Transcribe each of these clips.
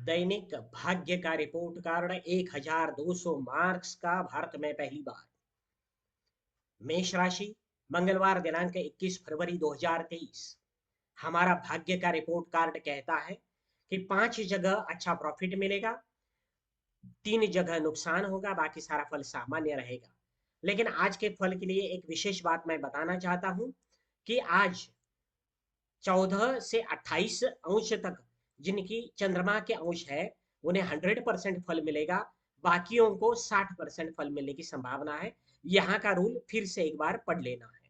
दैनिक भाग्य का report card 1200 marks का भारत में पहली बार। मेष राशि, मंगलवार दिनांक 21 फरवरी 2023। हमारा भाग्य का रिपोर्ट कार्ड कहता है कि 5 जगह अच्छा प्रॉफिट मिलेगा, 3 जगह नुकसान होगा, बाकी सारा फल सामान्य रहेगा। लेकिन आज के फल के लिए एक विशेष बात मैं बताना चाहता हूं कि आज 14 से 28 अंश तक जिनकी चंद्रमा के अंश है उन्हें 100% फल मिलेगा, बाकियों को 60% फल मिलने की संभावना है। यहाँ का रूल फिर से एक बार पढ़ लेना है।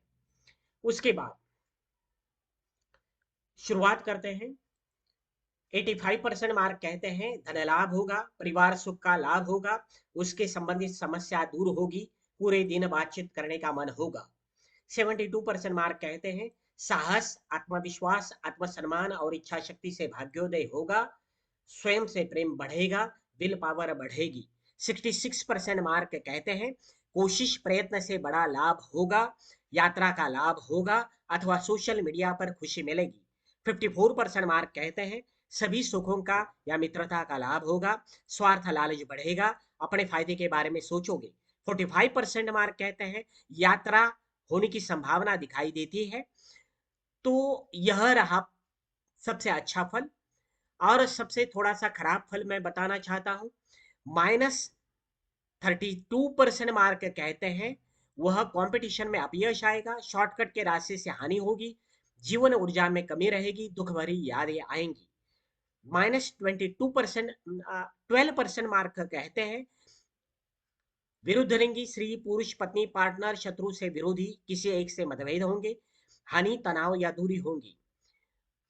उसके बाद शुरुआत करते हैं। 85% मार्क कहते हैं धन लाभ होगा, परिवार सुख का लाभ होगा, उसके संबंधित समस्या दूर होगी, पूरे दिन बातचीत करने का मन होगा। 72% मार्क कहते हैं साहस, आत्मविश्वास, आत्मसम्मान और इच्छा शक्ति से भाग्योदय होगा, स्वयं से प्रेम बढ़ेगा, विल पावर बढ़ेगी। 66% मार्क कहते हैं कोशिश प्रयत्न से बड़ा लाभ होगा, यात्रा का लाभ होगा अथवा सोशल मीडिया पर खुशी मिलेगी। 54% मार्क कहते हैं सभी सुखों का या मित्रता का लाभ होगा, स्वार्थ लालच बढ़ेगा, अपने फायदे के बारे में सोचोगे। 45% मार्क कहते हैं यात्रा होने की संभावना दिखाई देती है। तो यह रहा सबसे अच्छा फल। और सबसे थोड़ा सा खराब फल मैं बताना चाहता हूं। -32% मार्क कहते हैं वह कंपटीशन में अपयश आएगा, शॉर्टकट के रास्ते से हानि होगी, जीवन ऊर्जा में कमी रहेगी, दुख भरी यादें आएंगी। -22% 12% मार्क कहते हैं विरुद्ध लिंगी स्त्री पुरुष पत्नी पार्टनर शत्रु से विरोधी किसी एक से मतभेद होंगे, हानि तनाव या दूरी होंगी।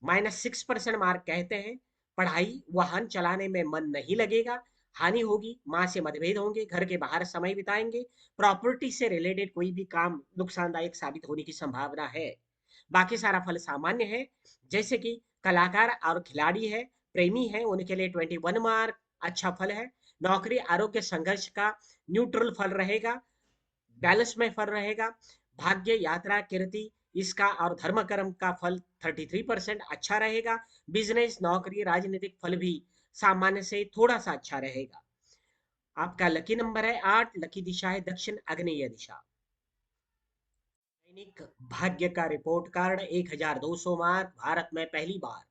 -6% मार्क कहते हैं पढ़ाई वाहन चलाने में मन नहीं लगेगा, हानि होगी, माँ से मतभेद होंगे, घर के बाहर समय बिताएंगे, प्रॉपर्टी से रिलेटेड कोई भी काम नुकसानदायक साबित होने की संभावना है। बाकी सारा फल सामान्य है। जैसे कि कलाकार और खिलाड़ी है, प्रेमी है, उनके लिए 21 मार्क अच्छा फल है। नौकरी आरोग्य संघर्ष का न्यूट्रल फल रहेगा, बैलेंस में फल रहेगा। भाग्य यात्रा कीर्ति इसका और धर्म कर्म का फल 33% अच्छा रहेगा। बिजनेस नौकरी राजनीतिक फल भी सामान्य से थोड़ा सा अच्छा रहेगा। आपका लकी नंबर है 8, लकी दिशा है दक्षिण आग्नेय दिशा। दैनिक भाग्य का रिपोर्ट कार्ड 1200 मार्क भारत में पहली बार।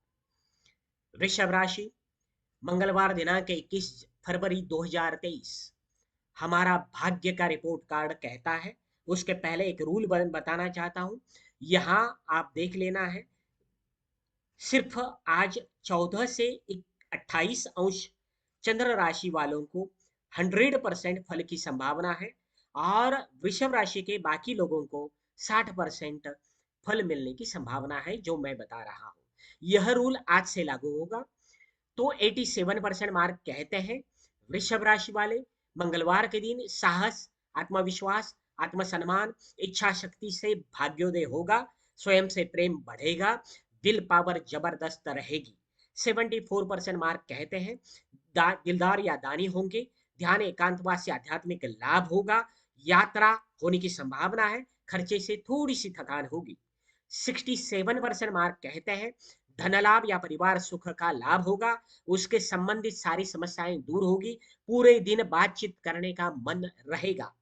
वृषभ राशि, मंगलवार दिनांक 21 फरवरी 2023। हमारा भाग्य का रिपोर्ट कार्ड कहता है, उसके पहले एक रूल बताना चाहता हूं। यहां आप देख लेना है, सिर्फ आज 14 से 28 अंश चंद्र राशि वालों को 100% फल की संभावना है और वृषभ राशि के बाकी लोगों को 60% फल मिलने की संभावना है, जो मैं बता रहा हूं। यह रूल आज से लागू होगा। तो 87% मार्क कहते हैं वृषभ राशि वाले मंगलवार के दिन साहस, आत्मविश्वास, आत्मसम्मान, इच्छा शक्ति से भाग्योदय होगा, स्वयं से प्रेम बढ़ेगा, दिल पावर जबरदस्त रहेगी। 74% मार्क कहते हैं दिलदार या दानी होंगे, ध्यान एकांतवास से आध्यात्मिक लाभ होगा, यात्रा होने की संभावना है, खर्चे से थोड़ी सी थकान होगी। 67% मार्क कहते हैं धन लाभ या परिवार सुख का लाभ होगा, उसके संबंधित सारी समस्याएं दूर होगी, पूरे दिन बातचीत करने का मन रहेगा।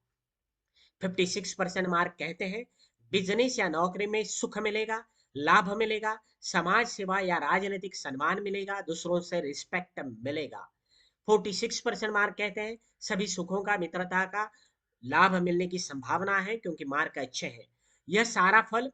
56% मार्क कहते हैं बिजनेस या नौकरी में सुख मिलेगा, लाभ मिलेगा, समाज सेवा या राजनीतिक सम्मान मिलेगा, दूसरों से रिस्पेक्ट मिलेगा। 46% मार्क कहते हैं सभी सुखों का मित्रता का लाभ मिलने की संभावना है, क्योंकि मार्क अच्छे हैं। यह सारा फल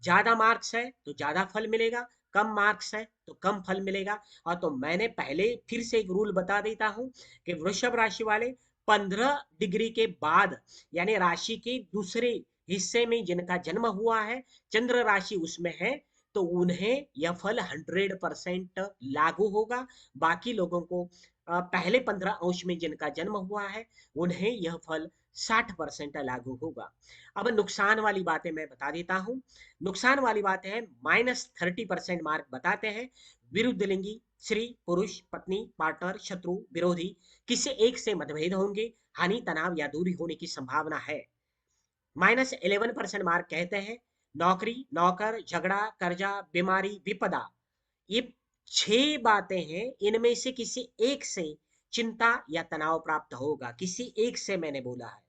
ज्यादा मार्क्स है तो ज्यादा फल मिलेगा, कम मार्क्स है तो कम फल मिलेगा। और तो मैंने पहले फिर से एक रूल बता देता हूं कि वृषभ राशि वाले 15 डिग्री के बाद यानी राशि के दूसरे हिस्से में जिनका जन्म हुआ है, चंद्र राशि उसमें है, तो उन्हें यह फल 100% लागू होगा। बाकी लोगों को पहले 15 अंश में जिनका जन्म हुआ है उन्हें यह फल 60% लागू होगा। अब नुकसान वाली बातें मैं बता देता हूं। नुकसान वाली बात है -30% मार्क बताते हैं विरुद्ध लिंगी स्त्री पुरुष पत्नी पार्टनर शत्रु विरोधी किसी एक से मतभेद होंगे, हानि तनाव या दूरी होने की संभावना है। -11% मार्क कहते हैं नौकरी नौकर झगड़ा कर्जा बीमारी विपदा ये 6 बातें हैं, इनमें से किसी एक से चिंता या तनाव प्राप्त होगा, किसी एक से मैंने बोला है।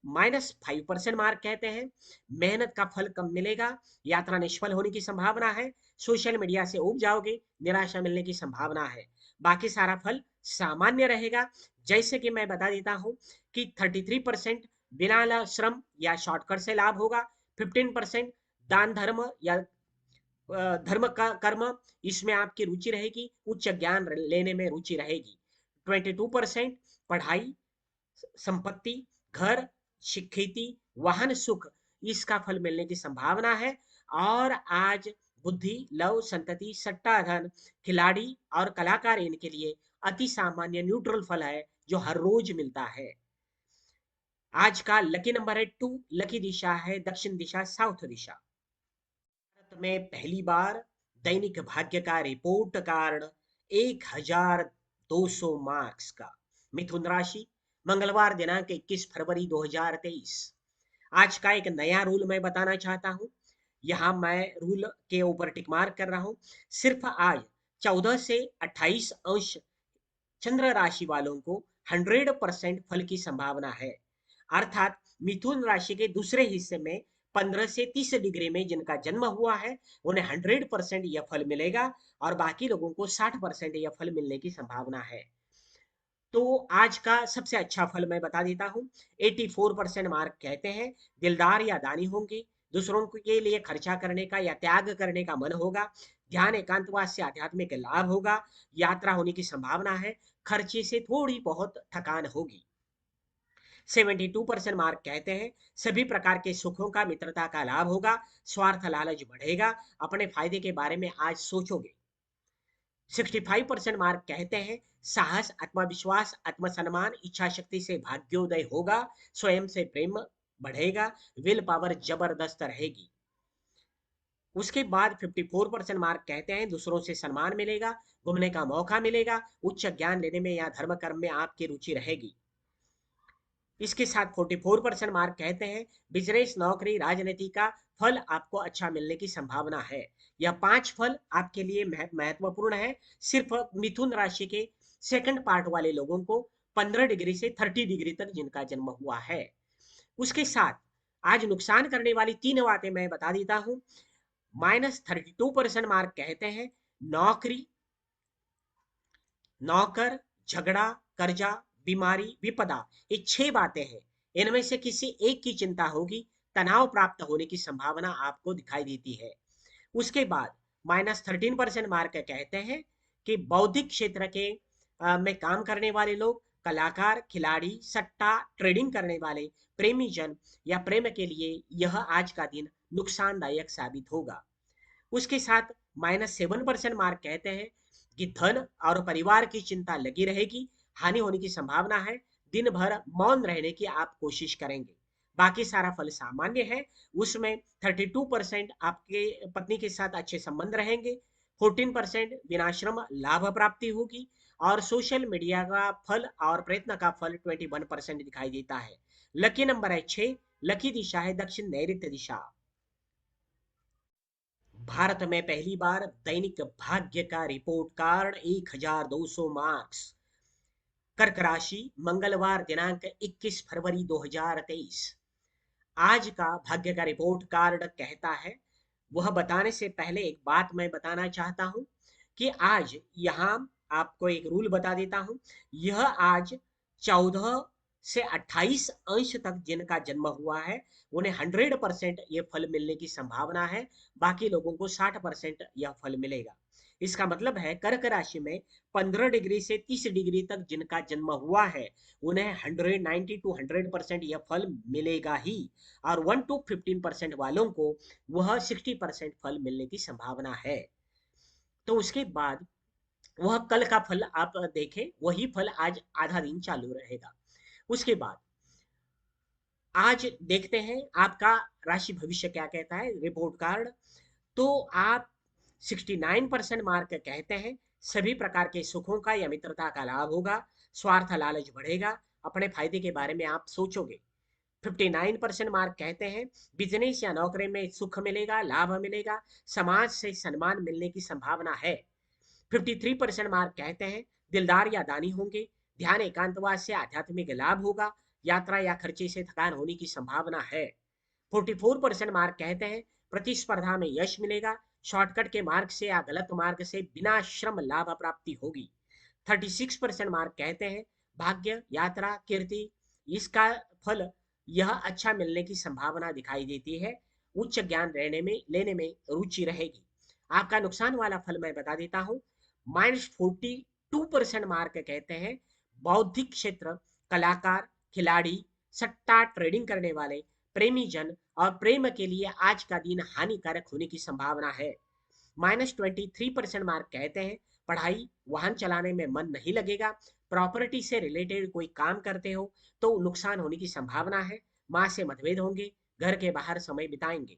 -5% मार्क कहते हैं मेहनत का फल कम मिलेगा, यात्रा निष्फल होने की संभावना है, सोशल मीडिया से ऊब जाओगे, निराशा मिलने की संभावना है। बाकी सारा फल सामान्य रहेगा। जैसे कि मैं बता देता हूं कि 33% बिना श्रम या शॉर्टकट से लाभ होगा, 15% दान धर्म या धर्म का कर्म, इसमें आपकी रुचि रहेगी, उच्च ज्ञान लेने में रुचि रहेगी। 22% पढ़ाई, संपत्ति, घर, खेती, वाहन सुख, इसका फल मिलने की संभावना है। और आज बुद्धि, लव, संतति, सट्टा धन, खिलाड़ी और कलाकार इनके लिए अति सामान्य न्यूट्रल फल है जो हर रोज मिलता है। आज का लकी नंबर है 2, लकी दिशा है दक्षिण दिशा, साउथ दिशा। भारत में पहली बार दैनिक भाग्य का रिपोर्ट कार्ड 1200 मार्क्स का। मिथुन राशि, मंगलवार दिनांक 21 फरवरी 2023। आज का एक नया रूल मैं बताना चाहता हूं। यहां मैं रूल के ऊपर टिक मार्क कर रहा हूं। सिर्फ आज 14 से 28 अंश चंद्र राशि वालों को 100% फल की संभावना है। अर्थात मिथुन राशि के दूसरे हिस्से में 15 से 30 डिग्री में जिनका जन्म हुआ है उन्हें 100% यह फल मिलेगा, और बाकी लोगों को 60% यह फल मिलने की संभावना है। तो आज का सबसे अच्छा फल मैं बता देता हूँ। 84% मार्क कहते हैं दिलदार या दानी होंगे, दूसरों के लिए खर्चा करने का या त्याग करने का मन होगा, ध्यान एकांतवास से आध्यात्मिक लाभ होगा, यात्रा होने की संभावना है, खर्चे से थोड़ी बहुत थकान होगी। 72% मार्क कहते हैं सभी प्रकार के सुखों का, मित्रता का लाभ होगा, स्वार्थ लालच बढ़ेगा, अपने फायदे के बारे में आज सोचोगे। 65% मार्क कहते हैं साहस, आत्मविश्वास, आत्मसम्मान, इच्छा शक्ति से भाग्योदय होगा, स्वयं से प्रेम बढ़ेगा, विल पावर जबरदस्त रहेगी। उसके बाद 54% मार्क कहते हैं दूसरों से सम्मान मिलेगा, घूमने का मौका मिलेगा, उच्च ज्ञान लेने में या धर्म कर्म में आपकी रुचि रहेगी। इसके साथ 44% मार्क कहते हैं बिजनेस, नौकरी, राजनीति का फल आपको अच्छा मिलने की संभावना है। यह 5 फल आपके लिए महत्वपूर्ण है। सिर्फ मिथुन राशि के सेकंड पार्ट वाले लोगों को 15 डिग्री से 30 डिग्री तक जिनका जन्म हुआ है। उसके साथ आज नुकसान करने वाली 3 बातें मैं बता देता हूं। -32% मार्क कहते हैं नौकरी, नौकर, झगड़ा, कर्जा, बीमारी, विपदा, ये 6 बातें हैं। इनमें से किसी एक की चिंता होगी, तनाव प्राप्त होने की संभावना आपको दिखाई देती है। उसके बाद -13% मार्क कहते हैं कि बौद्धिक क्षेत्र के में काम करने वाले लोग, कलाकार, खिलाड़ी, सट्टा ट्रेडिंग करने वाले, प्रेमी जन या प्रेम के लिए यह आज का दिन नुकसानदायक साबित होगा। उसके साथ -7% मार्क कहते हैं कि धन और परिवार की चिंता लगी रहेगी, हानि होने की संभावना है, दिन भर मौन रहने की आप कोशिश करेंगे। बाकी सारा फल सामान्य है। उसमें 32% आपके पत्नी के साथ अच्छे संबंध रहेंगे, 14% विनाश्रम लाभ प्राप्ति होगी, और सोशल मीडिया का फल और प्रयत्न का फल 21% दिखाई देता है। लकी नंबर है 6, लकी दिशा है दक्षिण नैऋत्य दिशा। भारत में पहली बार दैनिक भाग्य का रिपोर्ट कार्ड 1200 मार्क्स। कर्क राशि, मंगलवार दिनांक 21 फरवरी 2023। आज का भाग्य का रिपोर्ट कार्ड कहता है, वह बताने से पहले एक बात मैं बताना चाहता हूं कि आज यहां आपको एक रूल बता देता हूं। यह आज 14 से 28 अंश तक जिनका जन्म हुआ है उन्हें 100% ये फल मिलने की संभावना है, बाकी लोगों को 60% यह फल मिलेगा। इसका मतलब है कर्क राशि में 15 डिग्री से 30 डिग्री तक जिनका जन्म हुआ है उन्हें 190 टू 100% यह फल मिलेगा ही, और 1 टू 15% वालों को वह 60% फल मिलने की संभावना है। तो उसके बाद वह कल का फल आप देखें, वही फल आज आधा दिन चालू रहेगा। उसके बाद आज देखते हैं आपका राशि भविष्य क्या कहता है रिपोर्ट कार्ड। तो आप 69% मार्क कहते हैं सभी प्रकार के सुखों का या मित्रता का लाभ होगा, स्वार्थ लालच बढ़ेगा, अपने फायदे के बारे में आप सोचोगे। 59% मार्क कहते हैं बिजनेस या नौकरी में सुख मिलेगा, लाभ मिलेगा, समाज से सम्मान मिलने की संभावना है। 53% मार्क कहते हैं दिलदार या दानी होंगे, ध्यान एकांतवास से आध्यात्मिक लाभ होगा, यात्रा या खर्चे से थकान होने की संभावना है। 44% मार्क कहते हैं प्रतिस्पर्धा में यश मिलेगा, शॉर्टकट के मार्ग से या गलत मार्ग से बिना श्रम लाभ प्राप्ति होगी। 36% मार्क कहते हैं भाग्य, यात्रा, कीर्ति इसका फल यह अच्छा मिलने की संभावना दिखाई देती है, उच्च ज्ञान लेने में रुचि रहेगी। आपका नुकसान वाला फल मैं बता देता हूँ। -42% मार्क कहते हैं बौद्धिक क्षेत्र, कलाकार, खिलाड़ी, सट्टा ट्रेडिंग करने वाले, प्रेमी जन और प्रेम के लिए आज का दिन हानिकारक होने की संभावना है। -23% मार्क कहते हैं पढ़ाई, वाहन चलाने में मन नहीं लगेगा, प्रॉपर्टी से रिलेटेड कोई काम करते हो तो नुकसान होने की संभावना है, माँ से मतभेद होंगे, घर के बाहर समय बिताएंगे।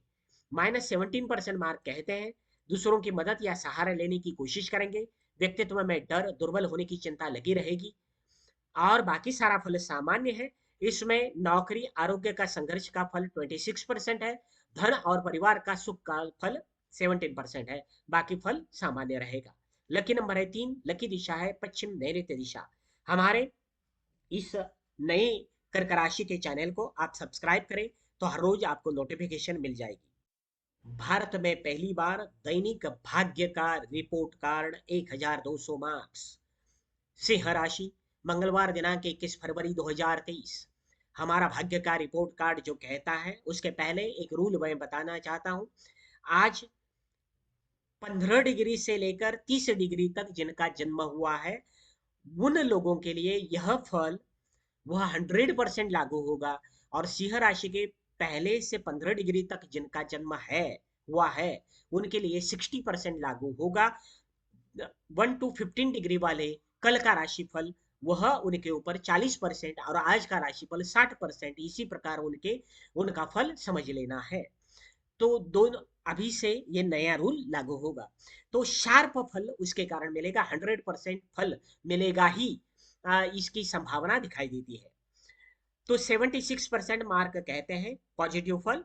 -17% मार्क कहते हैं दूसरों की मदद या सहारा लेने की कोशिश करेंगे, व्यक्तित्व में डर, दुर्बल होने की चिंता लगी रहेगी। और बाकी सारा फल सामान्य है। इसमें नौकरी, आरोग्य का संघर्ष का फल 26% है, धन और परिवार का सुख का फल 17% है, बाकी फल सामान्य रहेगा। लकी नंबर है 3, लकी दिशा है पश्चिम नैऋत्य दिशा। हमारे इस नए कर्क राशि के चैनल को आप सब्सक्राइब करें तो हर रोज आपको नोटिफिकेशन मिल जाएगी। भारत में पहली बार दैनिक भाग्य का रिपोर्ट कार्ड 1200 मार्क्स। सिंह राशि, मंगलवार दिनांक 21 फरवरी 2023। हमारा भाग्य का रिपोर्ट कार्ड जो कहता है उसके पहले एक रूल मैं बताना चाहता हूं। आज 15 डिग्री से लेकर 30 डिग्री तक जिनका जन्म हुआ है उन लोगों के लिए यह फल वह 100% लागू होगा, और सिंह राशि के पहले से 15 डिग्री तक जिनका जन्म है हुआ है उनके लिए 60% लागू होगा। 1 to 15 डिग्री वाले कल का राशिफल वह उनके ऊपर 40% और आज का राशिफल 60%, इसी प्रकार उनका फल समझ लेना है। तो दोनों अभी से ये नया रूल लागू होगा, तो शार्प फल उसके कारण मिलेगा, 100% फल मिलेगा ही, इसकी संभावना दिखाई देती है। तो 76% मार्क कहते हैं पॉजिटिव फल,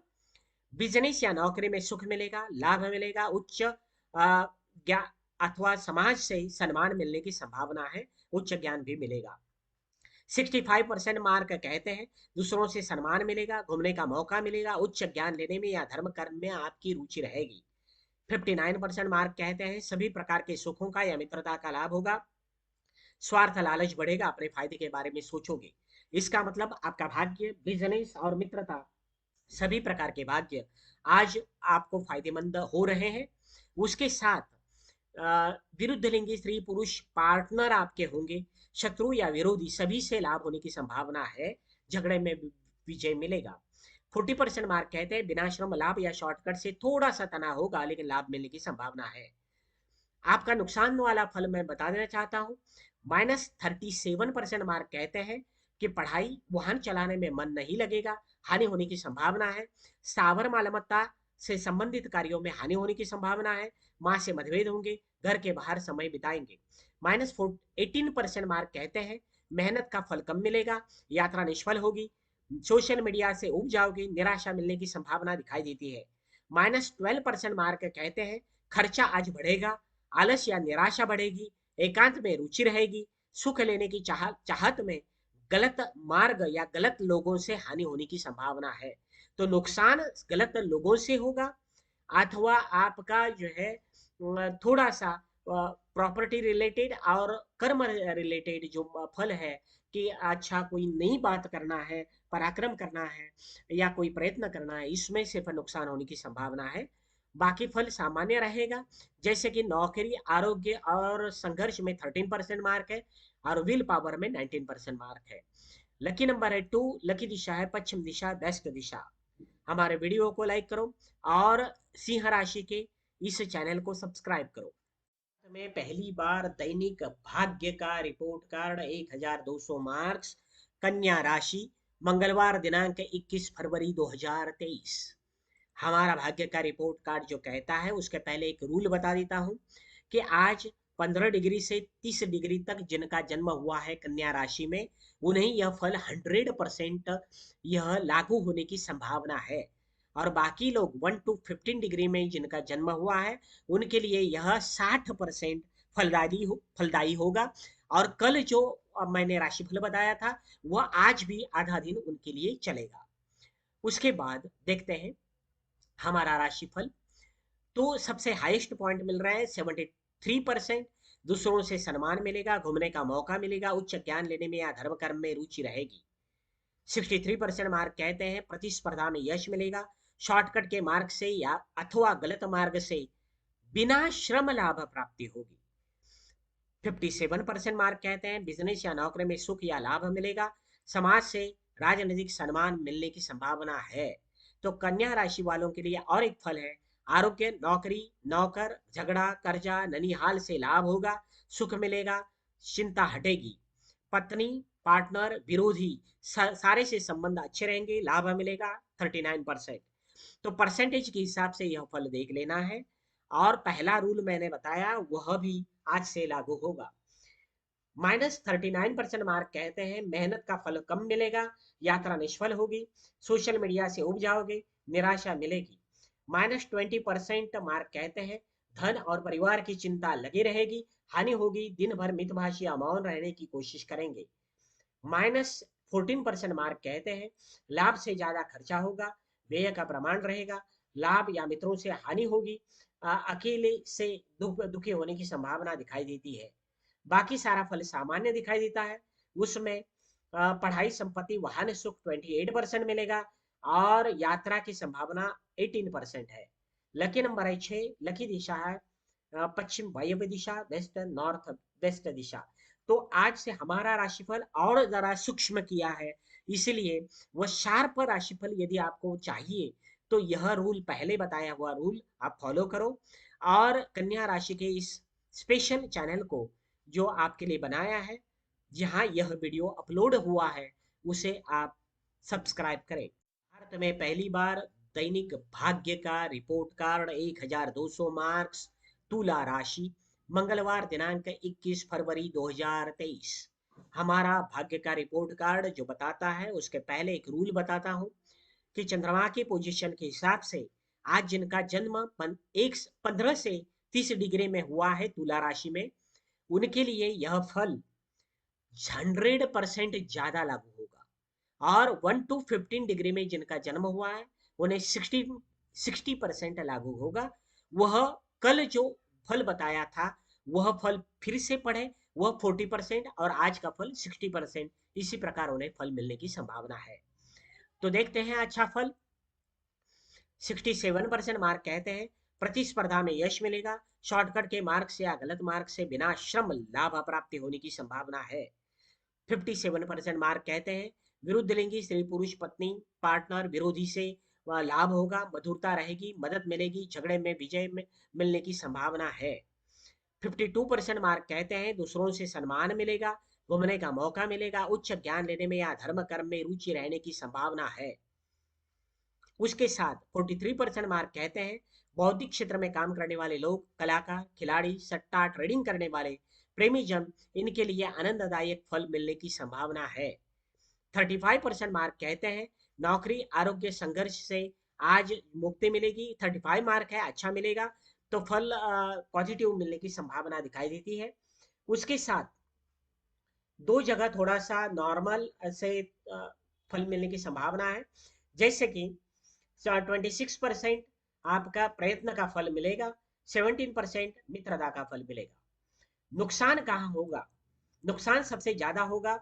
बिजनेस या नौकरी में सुख मिलेगा, लाभ मिलेगा, उच्च ज्ञान अथवा समाज से सम्मान मिलने की संभावना है, उच्च ज्ञान भी मिलेगा। 65% मार्क कहते हैं दूसरों से सम्मान मिलेगा, घूमने का मौका मिलेगा, उच्च ज्ञान लेने में या धर्म कर्म में आपकी रुचि रहेगी। 59% मार्क कहते हैं सभी प्रकार के सुखों का या मित्रता का लाभ होगा, स्वार्थ लालच बढ़ेगा, अपने फायदे के बारे में सोचोगे। इसका मतलब आपका भाग्य, बिजनेस और मित्रता सभी प्रकार के भाग्य आज आपको फायदेमंद हो रहे हैं। उसके साथ विरुद्ध लिंगी स्त्री पुरुष पार्टनर आपके होंगे, शत्रु या विरोधी सभी से लाभ होने की संभावना है, झगड़े में विजय मिलेगा। 40% मार्क कहते हैं बिना श्रम लाभ या शॉर्टकट से थोड़ा सा तनाव होगा लेकिन लाभ मिलने की संभावना है। आपका नुकसान वाला फल मैं बता देना चाहता हूँ। -37% मार्क कहते हैं कि पढ़ाई, वाहन चलाने में मन नहीं लगेगा, हानि होने की संभावना है, स्थावर मालमत्ता से संबंधित कार्यों में हानि होने की संभावना है, माँ से मतभेद होंगे, घर के बाहर समय बिताएंगे। -18% मार्क कहते हैं मेहनत का फल कम मिलेगा, यात्रा निष्फल होगी, सोशल मीडिया से उब जाओगे, निराशा मिलने की संभावना दिखाई देती है। -12% मार्क कहते हैं खर्चा आज बढ़ेगा, आलस या निराशा बढ़ेगी, एकांत में रुचि रहेगी, सुख लेने की चाहत में गलत मार्ग या गलत लोगों से हानि होने की संभावना है। तो नुकसान गलत लोगों से होगा, अथवा आपका जो है थोड़ा सा प्रॉपर्टी रिलेटेड और कर्म रिलेटेड जो फल है कि अच्छा कोई नई बात करना है, पराक्रम करना है या कोई प्रयत्न करना है, इसमें सिर्फ नुकसान होने की संभावना है, बाकी फल सामान्य रहेगा। जैसे कि नौकरी, आरोग्य और संघर्ष में 13% मार्क है और विल पावर में 19% मार्क है। लकी नंबर है 2, लकी दिशा है पश्चिम दिशा, बेस्ट दिशा। हमारे वीडियो को लाइक करो और सिंह राशि के इस चैनल को सब्सक्राइब करो। में पहली बार दैनिक भाग्य का रिपोर्ट कार्ड 1200 मार्क्स, कन्या राशि, मंगलवार दिनांक 21 फरवरी 2023। हमारा भाग्य का रिपोर्ट कार्ड जो कहता है उसके पहले एक रूल बता देता हूं कि आज 15 डिग्री से 30 डिग्री तक जिनका जन्म हुआ है कन्या राशि में उन्हें यह फल 100% यह लागू होने की संभावना है, और बाकी लोग 1 to 15 डिग्री में जिनका जन्म हुआ है उनके लिए यह 60% फलदायी होगा। और कल जो मैंने राशिफल बताया था वह आज भी आधा दिन उनके लिए चलेगा। उसके बाद देखते हैं हमारा राशिफल। तो सबसे हाईएस्ट पॉइंट मिल रहा है 73%। दूसरों से सम्मान मिलेगा, घूमने का मौका मिलेगा, उच्च ज्ञान लेने में या धर्म कर्म में रुचि रहेगी। 63% मार्क कहते हैं प्रतिस्पर्धा में यश मिलेगा, शॉर्टकट के मार्ग से या अथवा गलत मार्ग से बिना श्रम लाभ प्राप्ति होगी। 57% मार्क कहते हैं बिजनेस या नौकरी में सुख या लाभ मिलेगा, समाज से राजनीतिक सम्मान मिलने की संभावना है। तो कन्या राशि वालों के लिए और एक फल है, आरोग्य, नौकरी, नौकर, झगड़ा, कर्जा, ननिहाल से लाभ होगा, सुख मिलेगा, चिंता हटेगी। पत्नी, पार्टनर, विरोधी सारे से संबंध अच्छे रहेंगे, लाभ मिलेगा 39%। तो परसेंटेज के हिसाब से यह फल देख लेना है। और पहला रूल मैंने बताया वह भी आज से लागू होगा। -39% मार्क कहते हैं मेहनत का फल कम मिलेगा, यात्रा निष्फल होगी, सोशल मीडिया से उब जाओगे, निराशा मिलेगी। -20% मार्क कहते हैं धन और परिवार की चिंता लगी रहेगी, हानि होगी, दिन भर मितभाषी या मौन रहने की कोशिश करेंगे। -14% मार्क कहते हैं लाभ से ज्यादा खर्चा होगा, व्यय का प्रमाण रहेगा, लाभ या मित्रों से हानि होगी, अकेले से दुखी होने की संभावना दिखाई देती है। बाकी सारा फल सामान्य दिखाई देता है। उसमें पढ़ाई, संपत्ति, वाहन सुख 28% मिलेगा और यात्रा की संभावना 18% है। लकी नंबर है 6, लकी दिशा है पश्चिम वायव्य दिशा, वेस्ट नॉर्थ वेस्ट दिशा। तो आज से हमारा राशिफल और जरा सूक्ष्म किया है, इसलिए वह शार्प राशिफल यदि आपको चाहिए तो यह रूल, पहले बताया हुआ रूल आप फॉलो करो। और कन्या राशि के इस स्पेशल चैनल को जो आपके लिए बनाया है, जहां यह वीडियो अपलोड हुआ है, उसे आप सब्सक्राइब करें। भारत में पहली बार दैनिक भाग्य का रिपोर्ट कार्ड 1200 मार्क्स, तुला राशि, मंगलवार दिनांक 21 फरवरी 2023। हमारा भाग्य का रिपोर्ट कार्ड जो बताता है, उसके पहले एक रूल बताता हूं कि चंद्रमा की पोजीशन के हिसाब से आज जिनका जन्म 15 से 30 डिग्री में हुआ है तुला राशि में, उनके लिए यह फल 100% ज्यादा लागू होगा। और 1 to 15 डिग्री में जिनका जन्म हुआ है उन्हें 60% लागू होगा। वह कल जो फल बताया था वह फल फिर से पढ़े, वह 40% और आज का फल 60%, इसी प्रकार उन्हें फल मिलने की संभावना है। तो देखते हैं अच्छा फल। 67% मार्क कहते हैं प्रतिस्पर्धा में यश मिलेगा, शॉर्टकट के मार्ग से या गलत मार्ग से बिना श्रम लाभ प्राप्ति होने की संभावना है। 57% मार्क कहते हैं विरुद्ध लिंगी स्त्री पुरुष पत्नी पार्टनर विरोधी से वह लाभ होगा, मधुरता रहेगी, मदद मिलेगी, झगड़े में विजय में मिलने की संभावना है। 52% मार्क कहते हैं दूसरों से सम्मान मिलेगा, घूमने का मौका मिलेगा, उच्च ज्ञान लेने में या धर्म कर्म में रुचि रहने की संभावना है। उसके साथ 43% मार्क कहते हैं बौद्धिक क्षेत्र में काम करने वाले लोग, कलाकार, खिलाड़ी, सट्टा ट्रेडिंग करने वाले, प्रेमी जन, इनके लिए आनंददायक फल मिलने की संभावना है। 35% मार्क कहते हैं नौकरी, आरोग्य, संघर्ष से आज मुक्ति मिलेगी। 35 मार्क है अच्छा मिलेगा, तो फल पॉजिटिव मिलने की संभावना दिखाई देती है। उसके साथ दो जगह थोड़ा सा नॉर्मल से फल मिलने की संभावना है, जैसे कि 26% आपका प्रयत्न का फल मिलेगा, 17% मित्रता का फल मिलेगा। नुकसान कहाँ होगा? नुकसान सबसे ज्यादा होगा,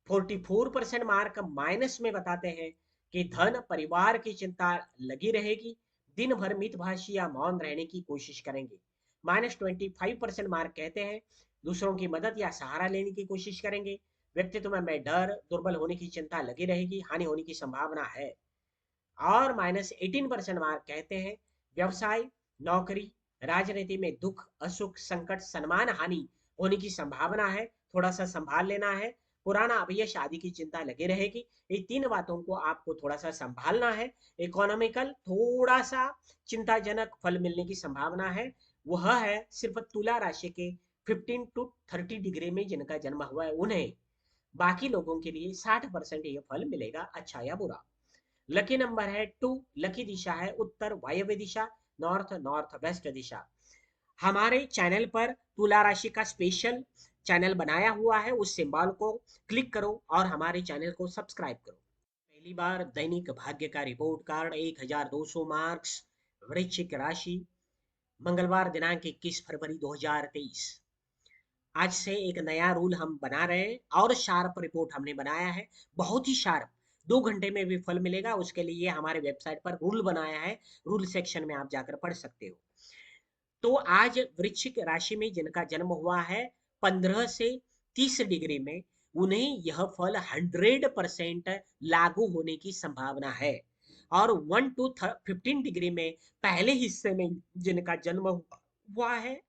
44% मार्क माइनस में बताते हैं कि धन, परिवार की चिंता लगी रहेगी, दिन भर मितभाषी या मौन रहने की कोशिश करेंगे। -25% मार्क कहते हैं दूसरों की मदद या सहारा लेने की कोशिश करेंगे, व्यक्तित्व में डर, दुर्बल होने की चिंता लगी रहेगी, हानि होने की संभावना है। और -18% मार्क कहते हैं व्यवसाय, नौकरी, राजनीति में दुख, असुख, संकट, सम्मान हानि होने की संभावना है, थोड़ा सा संभाल लेना है, पुराना अपयश आदि की चिंता लगी रहेगी। ये तीन बातों को आपको थोड़ा सा संभालना है। इकोनॉमिकल थोड़ा सा चिंताजनक फल मिलने की संभावना है, वह है सिर्फ तुला राशि के 15 to 30 डिग्री में जिनका जन्म हुआ है उन्हें। बाकी लोगों के लिए 60% ये फल मिलेगा, अच्छा या बुरा। लकी नंबर है 2, लकी दिशा है उत्तर वायव्य दिशा, नॉर्थ नॉर्थ वेस्ट दिशा। हमारे चैनल पर तुला राशि का स्पेशल चैनल बनाया हुआ है, उस सिंबल को क्लिक करो और हमारे चैनल को सब्सक्राइब करो। पहली बार दैनिक भाग्य का रिपोर्ट कार्ड 1200 मार्क्स, वृश्चिक राशि, मंगलवार दिनांक 21 फरवरी 2023। आज से एक नया रूल हम बना रहे हैं और शार्प रिपोर्ट हमने बनाया है, बहुत ही शार्प। 2 घंटे में भी फल मिलेगा, उसके लिए हमारे वेबसाइट पर रूल बनाया है, रूल सेक्शन में आप जाकर पढ़ सकते हो। तो आज वृश्चिक राशि में जिनका जन्म हुआ है 15 से 30 डिग्री में, उन्हें यह फल 100% लागू होने की संभावना है। और 1 to 15 डिग्री में पहले हिस्से में जिनका जन्म हुआ है,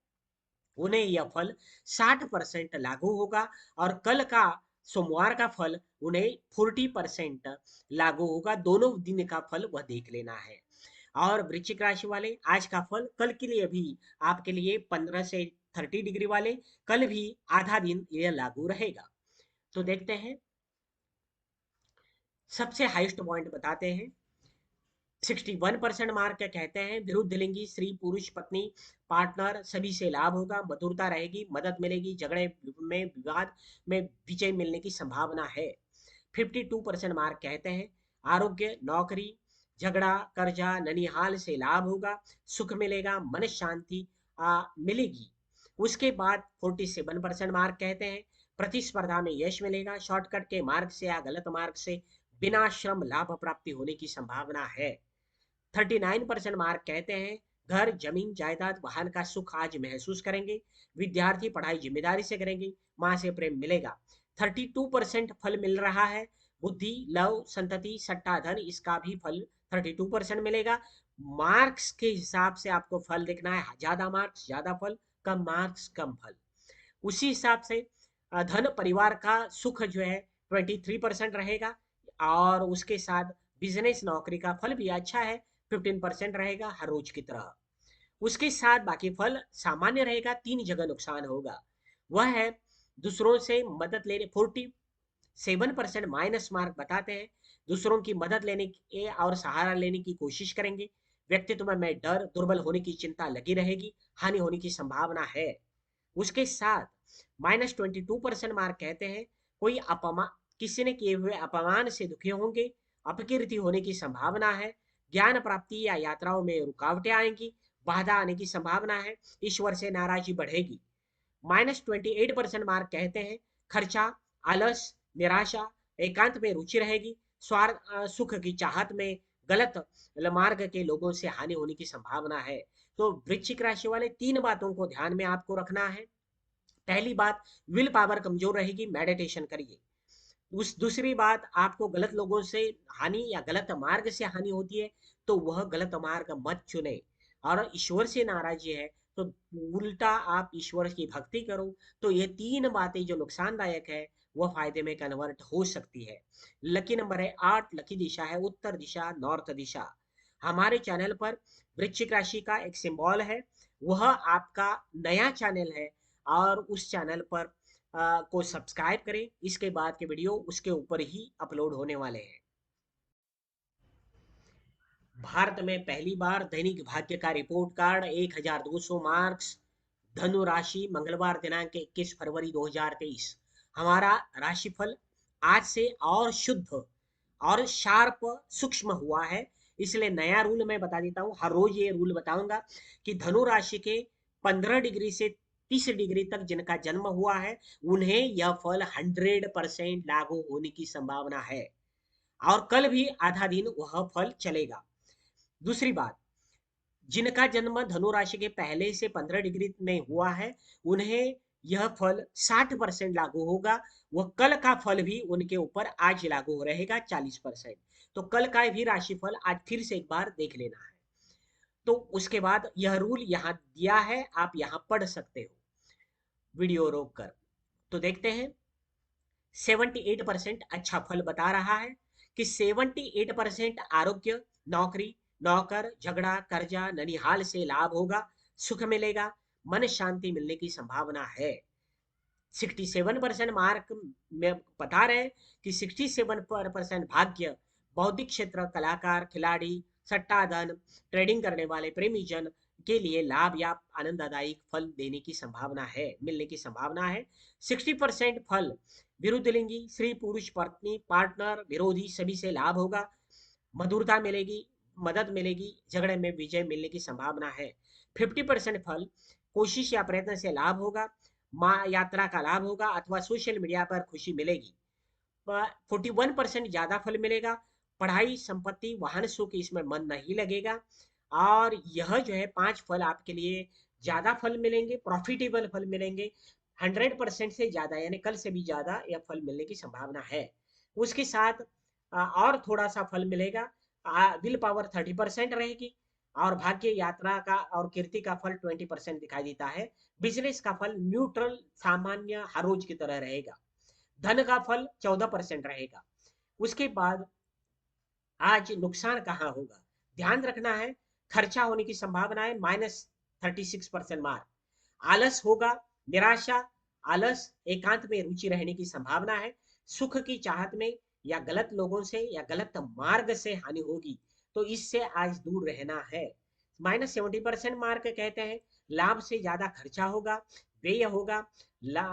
उन्हें यह फल 60% लागू होगा। और कल का सोमवार का फल उन्हें 40% लागू होगा। दोनों दिन का फल वह देख लेना है। और वृश्चिक राशि वाले, आज का फल कल के लिए भी आपके लिए 15 से 30 डिग्री वाले कल भी आधा दिन यह लागू रहेगा। तो देखते हैं, सबसे हाईएस्ट पॉइंट बताते हैं। 61% मार्क क्या कहते हैं, विरुद्ध लिंगी स्त्री पुरुष पत्नी पार्टनर सभी से लाभ होगा, मधुरता रहेगी, मदद मिलेगी, झगड़े में विवाद में विजय मिलने की संभावना है। 52% मार्क कहते हैं आरोग्य नौकरी झगड़ा कर्जा ननिहाल से लाभ होगा, सुख मिलेगा, मन शांति मिलेगी। उसके बाद 47% मार्क कहते हैं प्रतिस्पर्धा में यश मिलेगा, शॉर्टकट के मार्ग से या गलत मार्ग से बिना श्रम लाभ प्राप्ति होने की संभावना है। 39% मार्क कहते हैं घर जमीन जायदाद वाहन का सुख आज महसूस करेंगे, विद्यार्थी पढ़ाई जिम्मेदारी से करेंगे, माँ से प्रेम मिलेगा। 32% फल मिल रहा है बुद्धि लव संतति सट्टा धन, इसका भी फल 32% मिलेगा। मार्क्स के हिसाब से आपको फल देखना है, ज्यादा मार्क्स ज्यादा फल, कम मार्क्स कम फल। उसी हिसाब से धन परिवार का सुख जो है 23% रहेगा। और उसके साथ बिजनेस नौकरी का फल भी अच्छा है, 15% रहेगा हर रोज की तरह। उसके साथ बाकी फल सामान्य रहेगा, 3 जगह नुकसान होगा। वह है दूसरों से मदद लेने, 47% माइनस मार्क बताते हैं दूसरों की मदद लेने के और सहारा लेने की कोशिश करेंगे, व्यक्तित्व में डर दुर्बल होने की चिंता लगी रहेगी, हानि होने की संभावना है। उसके साथ -22% मार्क कहते हैं कोई अपमान, किसी ने किए हुए अपमान से दुखी होंगे, अपकीर्ति होने की संभावना है, ज्ञान प्राप्ति या यात्राओं में रुकावटें आएंगी, बाधा आने की संभावना है, ईश्वर से नाराजगी बढ़ेगी। -28% मार्क कहते हैं खर्चा आलस निराशा एकांत में रुचि रहेगी, स्वार्थ सुख की चाहत में गलत मार्ग के लोगों से हानि होने की संभावना है। तो वृश्चिक राशि वाले 3 बातों को ध्यान में आपको रखना है। पहली बात, विल पावर कमजोर रहेगी, मेडिटेशन करिए। उस दूसरी बात, आपको गलत लोगों से हानि या गलत मार्ग से हानि होती है तो वह गलत मार्ग मत चुने। और ईश्वर से नाराजी है तो उल्टा आप ईश्वर की भक्ति करो। तो ये 3 बातें जो नुकसानदायक है वह फायदे में कन्वर्ट हो सकती है। लकी नंबर है 8, लकी दिशा है उत्तर दिशा नॉर्थ दिशा। हमारे चैनल पर वृश्चिक राशि का एक सिंबल है, वह आपका नया चैनल है और उस चैनल पर को सब्सक्राइब करें। इसके बाद के वीडियो उसके ऊपर ही अपलोड होने वाले हैं। भारत में पहली बार दैनिक भाग्य का रिपोर्ट कार्ड 1200 मार्क्स, धनु राशि, मंगलवार दिनांक 21 फरवरी 2023। हमारा राशिफल आज से और शुद्ध और शार्प सूक्ष्म हुआ है, इसलिए नया रूल मैं बता देता हूँ। हर रोज ये रूल बताऊंगा कि धनु राशि के 15 डिग्री से 30 डिग्री तक जिनका जन्म हुआ है उन्हें यह फल 100% लागू होने की संभावना है। और कल भी आधा दिन वह फल चलेगा। दूसरी बात, जिनका जन्म धनु राशि के पहले से 15 डिग्री में हुआ है उन्हें यह फल 60% लागू होगा। वह कल का फल भी उनके ऊपर आज लागू रहेगा 40%। तो कल का भी राशिफल आज फिर से एक बार देख लेना है। तो उसके बाद यह रूल यहाँ दिया है, आप यहाँ पढ़ सकते हो वीडियो रोक कर। तो देखते हैं, 78% अच्छा फल बता रहा है कि 78% आरोग्य नौकरी नौकर झगड़ा कर्जा ननिहाल से लाभ होगा, सुख मिलेगा, मन शांति मिलने की संभावना है। 67% मार्क में बता रहे हैं कि 67% भाग्य, बौद्धिक क्षेत्र कलाकार खिलाड़ी सट्टा धन ट्रेडिंग करने वाले प्रेमी जन के लिए लाभ या आनंददायक फल देने की संभावना है, मिलने की संभावना है। 60% फल विरुद्ध लिंगी, स्त्री पुरुष पत्नी पार्टनर विरोधी सभी से लाभ होगा, मधुरता मिलेगी, मदद मिलेगी, झगड़े में विजय मिलने की संभावना है। 50% फल कोशिश या प्रयत्न से लाभ होगा, माँ यात्रा का लाभ होगा अथवा सोशल मीडिया पर खुशी मिलेगी। 41% ज्यादा फल मिलेगा, पढ़ाई संपत्ति वाहन सुख इसमें मन नहीं लगेगा। और यह जो है 5 फल आपके लिए ज्यादा फल मिलेंगे, प्रॉफिटेबल फल मिलेंगे, 100% से ज्यादा यानी कल से भी ज्यादा यह फल मिलने की संभावना है। उसके साथ और थोड़ा सा फल मिलेगा, विल पावर 30% रहेगी, और भाग्य यात्रा का और कीर्ति का फल 20% दिखाई देता है। बिजनेस का फल न्यूट्रल सामान्य हर रोज की तरह रहेगा। धन का फल 14% रहेगा। उसके बाद आज नुकसान कहाँ होगा, ध्यान रखना है, खर्चा होने की संभावना है, -36% मार्क। आलस होगा, निराशा, आलस, एकांत में रुचि रहने की संभावना है, सुख की चाहत में या गलत लोगों से या गलत मार्ग से हानि होगी, तो इससे आज दूर रहना है। -70% मार्क कहते हैं, लाभ से ज्यादा खर्चा होगा, व्यय होगा,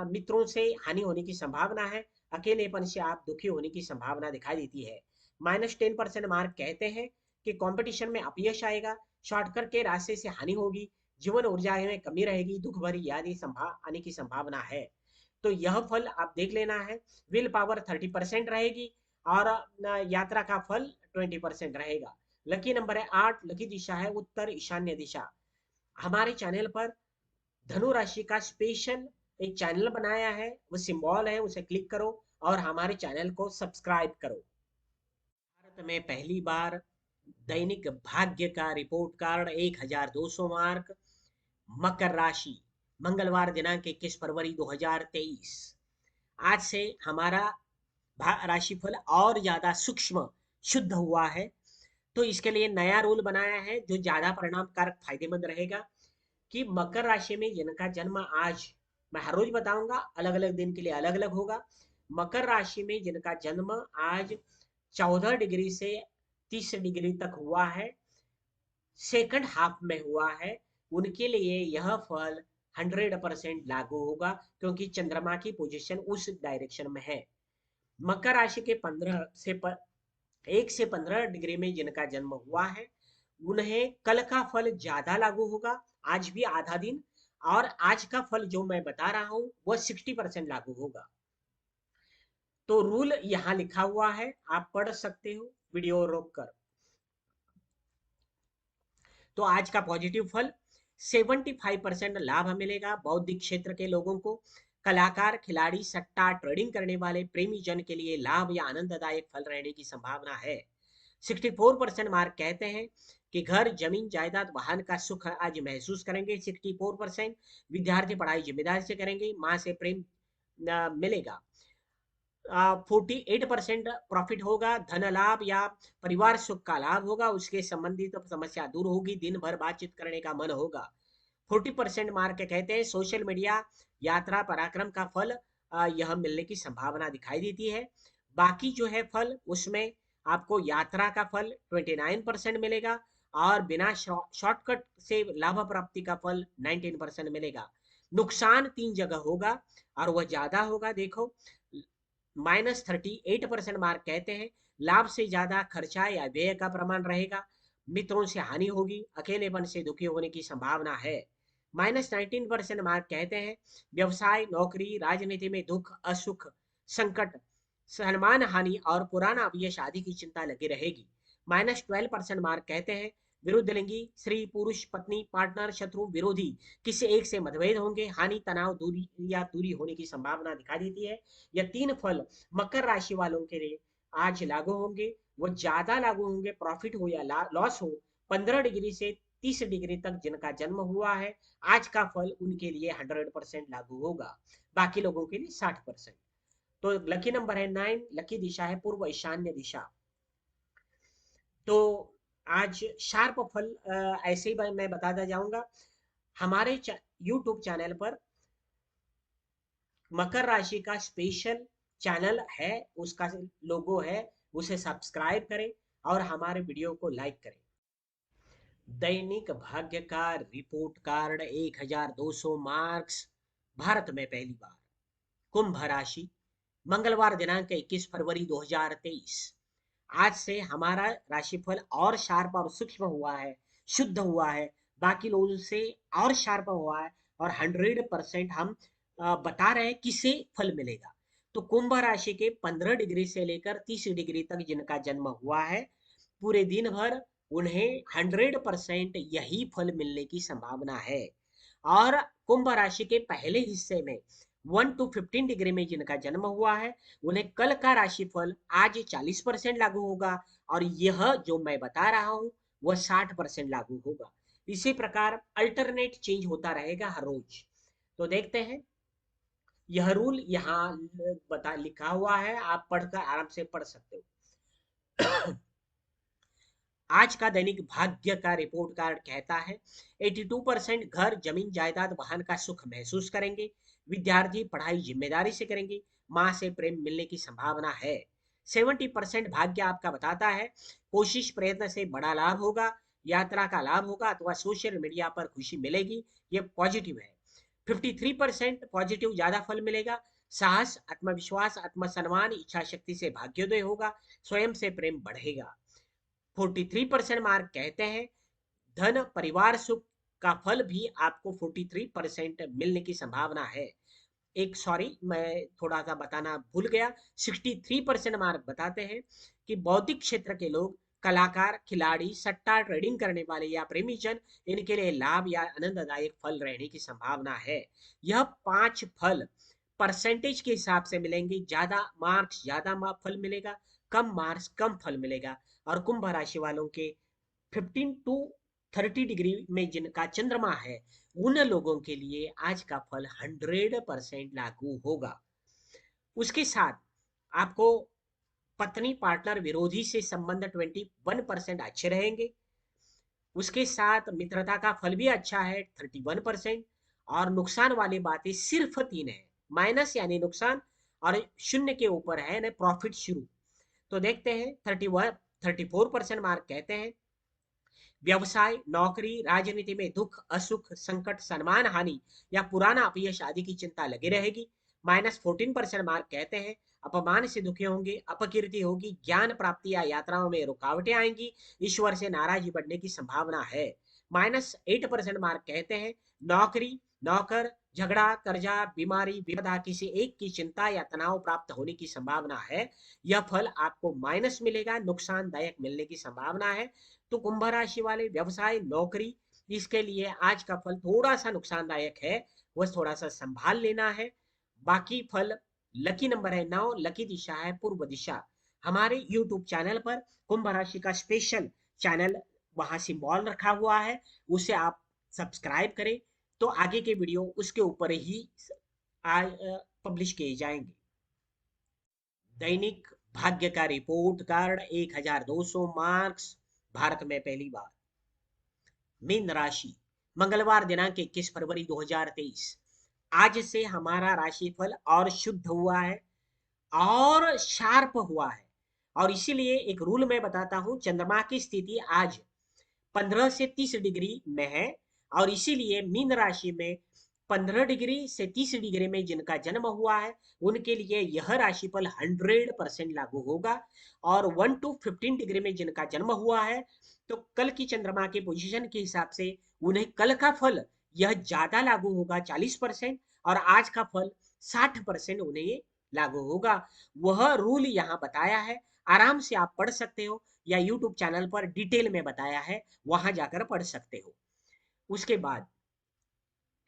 मित्रों से हानि होने की संभावना है, अकेलेपन से आप दुखी होने की संभावना दिखाई देती है। -10% मार्क कहते हैं कि कंपटीशन में अपयश आएगा, शॉर्टकट के रास्ते से हानि होगी, जीवन ऊर्जा में कमी रहेगी, दुख भरी यादें आने की संभावना है। तो यह फल आप देख लेना है। विल पावर 30% रहेगी, और यात्रा का फल 20% रहेगा। लकी नंबर है 8, लकी दिशा है उत्तर ईशान्य दिशा। हमारे चैनल पर धनु राशि का स्पेशल एक चैनल बनाया है, वो सिंबल है, उसे क्लिक करो और हमारे चैनल को सब्सक्राइब करो। भारत में पहली बार दैनिक भाग्य का रिपोर्ट कार्ड 1200 मार्क, मकर राशि, मंगलवार दिनांक 21 फरवरी 2023। आज से हमारा राशिफल और ज्यादा सूक्ष्म शुद्ध हुआ है। तो इसके लिए नया रूल बनाया है जो ज्यादा परिणाम कारक फायदेमंद रहेगा, कि मकर राशि में जिनका जन्म आज, मैं हर रोज बताऊंगा, अलग अलग दिन के लिए अलग अलग होगा। मकर राशि में जिनका जन्म आज 14 डिग्री से 30 डिग्री तक हुआ है, सेकंड हाफ में हुआ है, उनके लिए यह फल 100% लागू होगा, क्योंकि चंद्रमा की पोजीशन उस डायरेक्शन में है। मकर राशि के 1 से 15 डिग्री में जिनका जन्म हुआ है, उन्हें कल का फल ज्यादा लागू होगा, आज भी आधा दिन, और आज का फल जो मैं बता रहा हूं वह 60% लागू होगा। तो रूल यहां लिखा हुआ है, आप पढ़ सकते हो वीडियो रोककर। तो आज का पॉजिटिव फल 75% लाभ मिलेगा बौद्धिक क्षेत्र के लोगों को, कलाकार, खिलाड़ी, सट्टा ट्रेडिंग करने वाले प्रेमी जन के लिए लाभ या आनंददायक फल रहने की संभावना है। 64% मार्क कहते हैं कि घर, जमीन, जायदाद, वाहन का सुख आज महसूस करेंगे। 64% विद्यार्थी पढ़ाई जिम्मेदारी से करेंगे, माँ से प्रेम मिलेगा। 48% प्रॉफिट होगा, धन लाभ या परिवार सुख का लाभ होगा, उसके संबंधित तो समस्या दूर होगी, दिन भर बातचीत करने का मन होगा। 40% मार्क कहते हैं सोशल मीडिया, यात्रा, पराक्रम का फल यह मिलने की संभावना दिखाई देती है। बाकी जो है फल, उसमें आपको यात्रा का फल 29% मिलेगा, और बिना शॉर्टकट से लाभ प्राप्ति का फल 19% मिलेगा। नुकसान 3 जगह होगा, और वह ज्यादा होगा। देखो, -38% मार्क कहते हैं लाभ से ज्यादा खर्चा या व्यय का प्रमाण रहेगा, मित्रों से हानि होगी, अकेलेपन से दुखी होने की संभावना है। -19% मार्क कहते हैं व्यवसाय, नौकरी, राजनीति में दुख, असुख, संकट, सम्मान हानि और पुराना अपयश आदि की चिंता लगी रहेगी। -12% मार्क कहते हैं विरुद्ध लिंगी, स्त्री पुरुष पत्नी पार्टनर शत्रु विरोधी किसी एक से मतभेद होंगे, हानि तनाव दूरी या दूरी होने की संभावना दिखाई देती है। यह 3 फल मकर राशि वालों के लिए आज लागू होंगे, वो ज्यादा लागू होंगे, प्रॉफिट हो या लॉस हो। 15 डिग्री से 30 डिग्री तक जिनका जन्म हुआ है, आज का फल उनके लिए 100% लागू होगा, बाकी लोगों के लिए 60%। तो लकी नंबर है 9, लकी दिशा है पूर्व ईशान्य दिशा। तो आज शार्प फल ऐसे ही मैं बताता जाऊंगा। हमारे यूट्यूब चैनल पर मकर राशि का स्पेशल चैनल है, उसका लोगो है, उसे सब्सक्राइब करें और हमारे वीडियो को लाइक करें। दैनिक भाग्य का रिपोर्ट कार्ड 1200 मार्क्स, भारत में पहली बार। कुंभ राशि, मंगलवार दिनांक 21 फरवरी 2023। आज से हमारा राशिफल और शार्प और सूक्ष्म हुआ है, शुद्ध हुआ है, बाकी लोगों से और शार्प हुआ है, और 100% हम बता रहे हैं किसे फल मिलेगा। तो कुंभ राशि के 15 डिग्री से लेकर 30 डिग्री तक जिनका जन्म हुआ है, पूरे दिन भर उन्हें 100% यही फल मिलने की संभावना है। और कुंभ राशि के पहले हिस्से में 1 to 15 डिग्री में जिनका जन्म हुआ है, उन्हें कल का राशिफल आज 40% लागू होगा, और यह जो मैं बता रहा हूं वह 60% लागू होगा। इसी प्रकार अल्टरनेट चेंज होता रहेगा हर रोज। तो देखते हैं, यह रूल यहाँ बता लिखा हुआ है, आप पढ़कर आराम से पढ़ सकते हो। आज का दैनिक भाग्य का रिपोर्ट कार्ड कहता है 82% घर जमीन जायदाद वाहन का सुख महसूस करेंगे। विद्यार्थी पढ़ाई जिम्मेदारी से करेंगे। माँ से प्रेम मिलने की संभावना है। 70% भाग्य आपका बताता है कोशिश प्रयत्न से बड़ा लाभ होगा, यात्रा का लाभ होगा अथवा सोशल मीडिया पर खुशी मिलेगी, ये पॉजिटिव है। 53% पॉजिटिव ज्यादा फल मिलेगा। साहस, आत्मविश्वास, आत्मसम्मान, इच्छा शक्ति से भाग्योदय होगा। स्वयं से प्रेम बढ़ेगा। 43% मार्क कहते हैं धन परिवार सुख का फल भी आपको 43% मिलने की संभावना है। एक सॉरी, मैं थोड़ा सा बताना भूल गया, 63% मार्क बताते हैं कि बौद्धिक क्षेत्र के लोग, कलाकार, खिलाड़ी, सट्टा ट्रेडिंग करने वाले या प्रेमी जन, इनके लिए लाभ या आनंददायक फल रहने की संभावना है। यह 5 फल परसेंटेज के हिसाब से मिलेंगे। ज्यादा मार्क्स ज्यादा फल मिलेगा, कम मार्क्स कम फल मिलेगा। और कुंभ राशि वालों के 15 टू 30 डिग्री में जिनका चंद्रमा है, उन लोगों के लिए आज का फल 100% लागू होगा। उसके साथ आपको पत्नी, पार्टनर, विरोधी से संबंध 21% अच्छे रहेंगे। उसके साथ मित्रता का फल भी अच्छा है 31%। और नुकसान वाली बातें सिर्फ 3 है, माइनस यानी नुकसान, और शून्य के ऊपर है ना प्रॉफिट शुरू। तो देखते हैं, 34% मार्क कहते हैं व्यवसाय, नौकरी, राजनीति में दुख, असुख, संकट, सम्मान हानि या पुराना अपयश आदि की चिंता लगी रहेगी। -14% मार्क कहते हैं अपमान से दुखी होंगे, अपकीर्ति होगी, ज्ञान प्राप्ति या यात्राओं में रुकावटें आएंगी, ईश्वर से नाराजगी बढ़ने की संभावना है। -8% मार्क कहते हैं नौकरी, नौकर, झगड़ा, कर्जा, बीमारी, विपदा, किसी एक की चिंता या तनाव प्राप्त होने की संभावना है। यह फल आपको माइनस मिलेगा, नुकसानदायक मिलने की संभावना है। तो कुंभ राशि वाले व्यवसाय, नौकरी, इसके लिए आज का फल थोड़ा सा नुकसानदायक है, वह थोड़ा सा संभाल लेना है। बाकी फल, लकी नंबर है 9, लकी दिशा है पूर्व दिशा। हमारे YouTube चैनल पर कुंभ राशि का स्पेशल चैनल वहां सिंबल रखा हुआ है, उसे आप सब्सक्राइब करें, तो आगे के वीडियो उसके ऊपर ही पब्लिश किए जाएंगे। दैनिक भाग्य का रिपोर्ट कार्ड 1200 मार्क्स, भारत में पहली बार। मीन राशि, मंगलवार दिनांक 21 फरवरी 2023। आज से हमारा राशिफल और शुद्ध हुआ है और शार्प हुआ है। और इसीलिए एक रूल मैं बताता हूं, चंद्रमा की स्थिति आज 15 से 30 डिग्री में है, और इसीलिए मीन राशि में 15 डिग्री से 30 डिग्री में जिनका जन्म हुआ है, उनके लिए यह राशिफल 100% लागू होगा। और 1 टू 15 डिग्री में जिनका जन्म हुआ है, तो कल की चंद्रमा के पोजीशन के हिसाब से उन्हें कल का फल यह ज्यादा लागू होगा 40%, और आज का फल 60% उन्हें लागू होगा। वह रूल यहाँ बताया है, आराम से आप पढ़ सकते हो, या YouTube चैनल पर डिटेल में बताया है, वहां जाकर पढ़ सकते हो। उसके बाद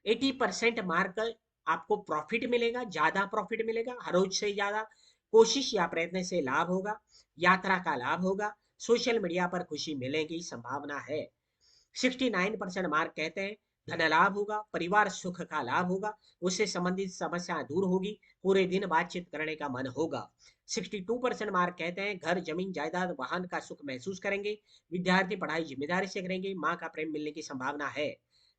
80% मार्क आपको प्रॉफिट मिलेगा, ज्यादा प्रॉफिट मिलेगा, हर रोज से ज्यादा कोशिश या प्रयत्न से लाभ होगा, यात्रा का लाभ होगा, सोशल मीडिया पर खुशी मिलने की संभावना है। 69% मार्क कहते हैं धन लाभ होगा, परिवार सुख का लाभ होगा, उससे संबंधित समस्याएं दूर होगी, पूरे दिन बातचीत करने का मन होगा। 62% मार्क कहते हैं घर जमीन जायदाद वाहन का सुख महसूस करेंगे, विद्यार्थी पढ़ाई जिम्मेदारी से करेंगे, माँ का प्रेम मिलने की संभावना है।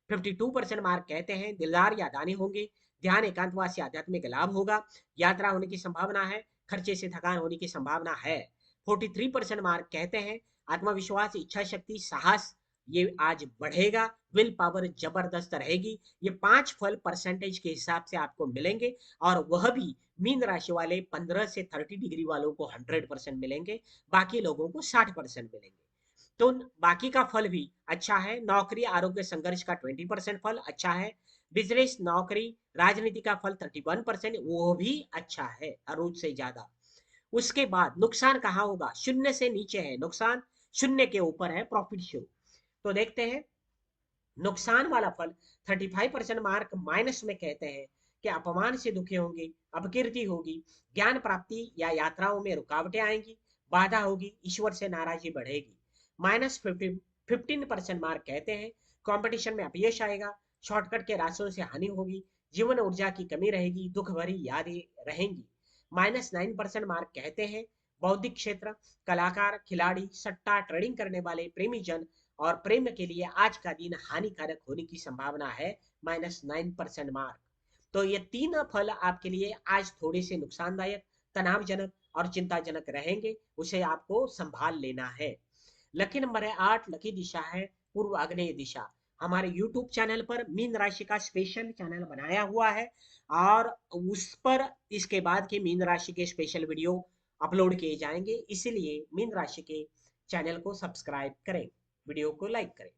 52% मार्क कहते हैं दिलदार या दानी होंगे, ध्यान, एकांतवास या आध्यात्मिक लाभ होगा, यात्रा होने की संभावना है, खर्चे से थकान होने की संभावना है। 43% मार्क कहते हैं आत्मविश्वास, इच्छा शक्ति, साहस ये आज बढ़ेगा, विल पावर जबरदस्त रहेगी। ये 5 फल परसेंटेज के हिसाब से आपको मिलेंगे, और वह भी मीन राशि वाले 15 से 30 डिग्री वालों को 100% मिलेंगे, बाकी लोगों को 60% मिलेंगे। तो बाकी का फल भी अच्छा है। नौकरी आरोग्य संघर्ष का 20% फल अच्छा है। बिजनेस नौकरी राजनीति का फल 31%, वो भी अच्छा है अरूज से ज्यादा। उसके बाद नुकसान कहाँ होगा, शून्य से नीचे है नुकसान, शून्य के ऊपर है प्रॉफिट शो। तो देखते हैं नुकसान वाला फल 35% मार्क माइनस में कहते हैं कि अपमान से दुखी होंगे, अपकीर्ति होगी, ज्ञान प्राप्ति या यात्राओं में रुकावटें आएंगी, बाधा होगी, ईश्वर से नाराजगी बढ़ेगी। -15% मार्क कहते हैं कंपटीशन में अपयश आएगा, शॉर्टकट के रास्तों से हानि होगी, जीवन ऊर्जा की कमी रहेगी, दुख भरी यादें रहेंगी। -9% मार्क कहते हैं बौद्धिक क्षेत्र, कलाकार, खिलाड़ी, सट्टा ट्रेडिंग करने वाले, प्रेमी जन और प्रेम के लिए आज का दिन हानिकारक होने की संभावना है। -9% मार्क। तो ये तीन फल आपके लिए आज थोड़े से नुकसानदायक, तनावजनक और चिंताजनक रहेंगे, उसे आपको संभाल लेना है। लकी नंबर है 8, लकी दिशा है पूर्व आग्नेय दिशा। हमारे YouTube चैनल पर मीन राशि का स्पेशल चैनल बनाया हुआ है, और उस पर इसके बाद के मीन राशि के स्पेशल वीडियो अपलोड किए जाएंगे, इसीलिए मीन राशि के चैनल को सब्सक्राइब करें, वीडियो को लाइक करें।